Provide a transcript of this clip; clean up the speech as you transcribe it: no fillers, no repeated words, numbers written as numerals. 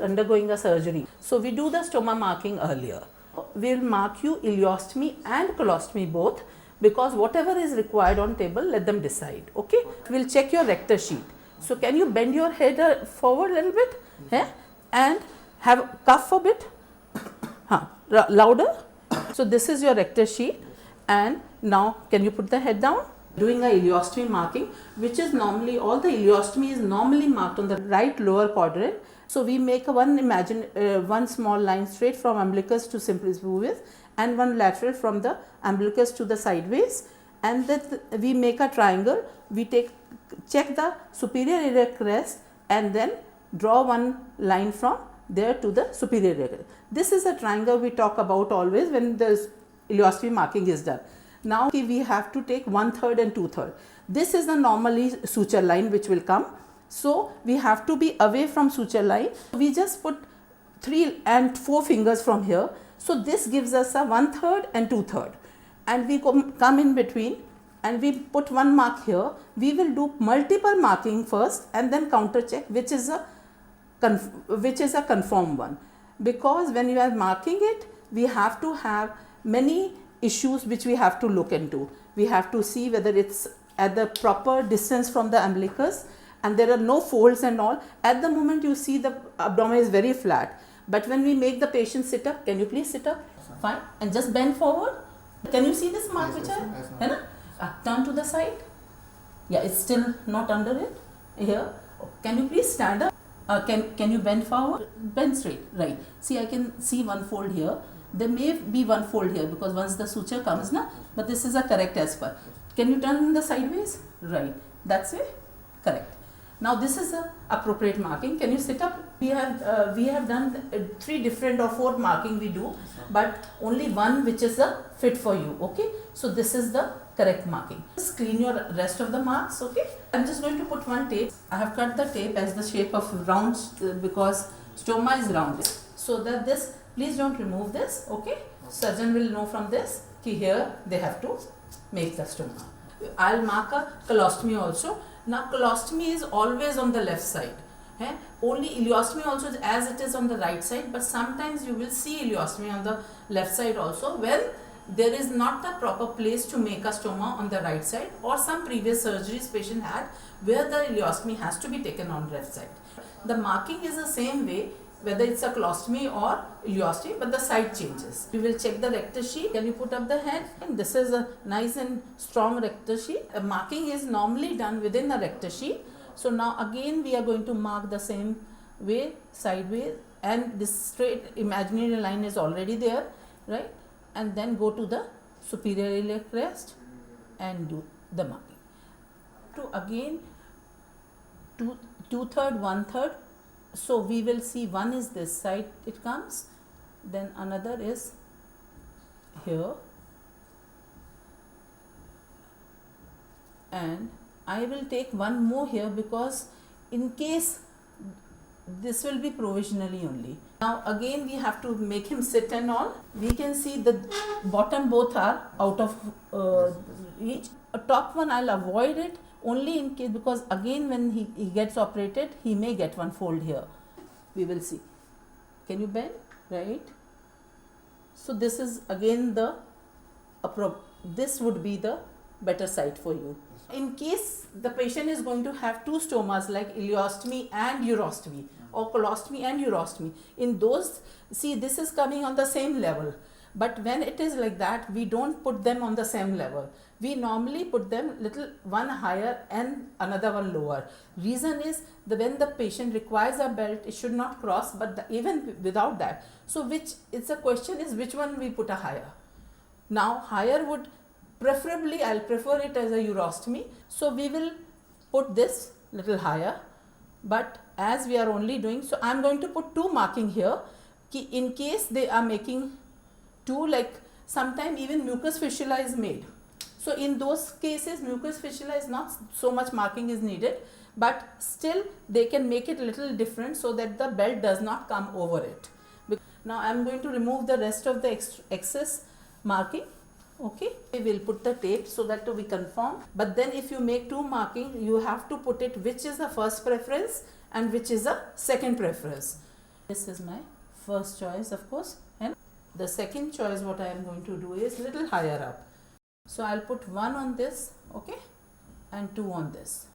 undergoing a surgery. So we do the stoma marking earlier. We will mark you ileostomy and colostomy both, because whatever is required on table, let them decide. Okay? We'll check your rector sheet. So can you bend your head forward a little bit, and have cough a bit, louder. So this is your rector sheet, and now can you put the head down? Doing a ileostomy marking, which is normally, all the ileostomy is normally marked on the right lower quadrant. So we make one small line straight from umbilicus to simplex pubis, and one lateral from the umbilicus to the sideways, and then we make a triangle. We check the superior iliac crest and then draw one line from there to the superior iliac. This is a triangle we talk about always when the ileostomy marking is done. Now we have to take 1/3 and 2/3. This is the normally suture line which will come. So we have to be away from suture line. We just put 3 and 4 fingers from here. So this gives us a 1/3 and 2/3, and we come in between and we put one mark here. We will do multiple marking first and then counter check which is a confirmed one, because when you are marking it, we have to have many issues which we have to look into. We have to see whether it's at the proper distance from the umbilicus and there are no folds and all. At the moment you see the abdomen is very flat, but when we make the patient sit up, can you please sit up? Fine, and just bend forward. Can you see this mark which turn to the side? Yeah, it's still not under it. Here, can you please stand up? Can you bend forward? Bend straight, right. See, I can see one fold here. There may be one fold here because once the suture comes, but this is a correct as per. Can you turn the sideways? Right, that's it, correct. Now this is a appropriate marking. Can you sit up? We have done 3 different or 4 marking we do, but only one which is fit for you. Okay, so this is the correct marking. Just clean your rest of the marks. Okay, I'm just going to put one tape. I have cut the tape as the shape of round because stoma is rounded, so that this, please don't remove this. Okay, surgeon will know from this ki here they have to make the stoma. I'll mark a colostomy also. Now colostomy is always on the left side. Only ileostomy also as it is on the right side, but sometimes you will see ileostomy on the left side also when there is not the proper place to make a stoma on the right side, or some previous surgeries patient had where the ileostomy has to be taken on left side. The marking is the same way whether it's a colostomy or ileostomy, but the side changes. We will check the rector sheet. Can you put up the head? And this is a nice and strong rector sheet. A marking is normally done within the rector sheet. So now again we are going to mark the same way, sideways, and this straight imaginary line is already there, right? And then go to the superior iliac crest and do the marking. To again 2/3, 1/3. So we will see one is this side it comes, then another is here, and I will take one more here because in case this will be provisionally only. Now again we have to make him sit and all. We can see the bottom both are out of reach. A top one I'll avoid it only in case, because again when he gets operated he may get one fold here. We will see. Can you bend? Right. So this is again this would be the better side for you. In case the patient is going to have 2 stomas like ileostomy and urostomy, or colostomy and urostomy, in those, see this is coming on the same level, but when it is like that we don't put them on the same level. We normally put them little one higher and another one lower. Reason is that when the patient requires a belt, it should not cross, but even without that. So it's a question is which one we put a higher. Now higher would preferably, I'll prefer it as a urostomy. So we will put this little higher, but as we are only doing, so I'm going to put 2 marking here in case they are making 2, like sometime even mucus fistula is made. So in those cases mucus fistula is not so much marking is needed, but still they can make it a little different so that the belt does not come over it. Now I am going to remove the rest of the excess marking. Okay, we will put the tape so that we confirm, but then if you make 2 marking you have to put it which is the first preference and which is the second preference. This is my first choice, of course, and the second choice what I am going to do is little higher up. So I'll put 1 on this, okay, and 2 on this.